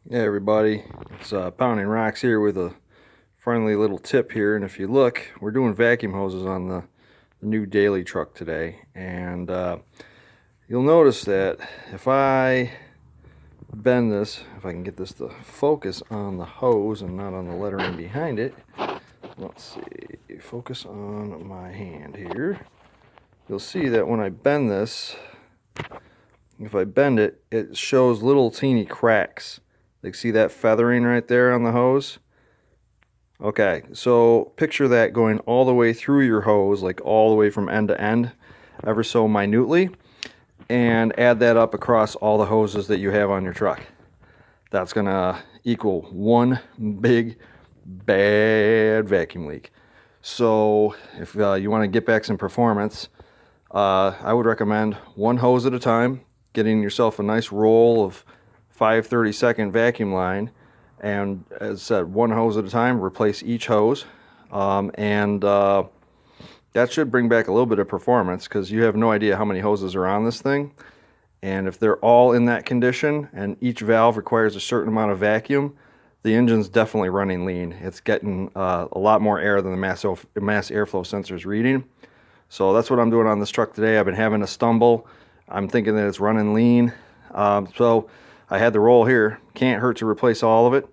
Hey everybody, it's Pounding Rocks here with a friendly little tip here. And if you look, we're doing vacuum hoses on the new daily truck today, and you'll notice that if I bend this, if I can get this to focus on the hose and not on the lettering behind it. Let's see, focus on my hand here. You'll see that when I bend this, if I bend it, it shows little teeny cracks. Like, see that feathering right there on the hose? Okay, so picture that going all the way through your hose, like all the way from end to end, ever so minutely, and add that up across all the hoses that you have on your truck. That's gonna equal one big bad vacuum leak. So if you want to get back some performance, I would recommend one hose at a time, getting yourself a nice roll of 5/32 vacuum line, and as I said, one hose at a time, replace each hose, and that should bring back a little bit of performance, because you have no idea how many hoses are on this thing, and if they're all in that condition and each valve requires a certain amount of vacuum, the engine's definitely running lean. It's getting a lot more air than the mass airflow sensor is reading. So that's what I'm doing on this truck today. I've been having a stumble. I'm thinking that it's running lean. So I had the roll here. Can't hurt to replace all of it.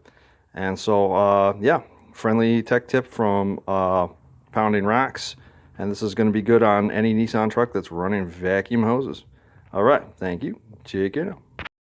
And so, yeah, friendly tech tip from Pounding Rocks. And this is going to be good on any Nissan truck that's running vacuum hoses. All right, thank you. Check it out.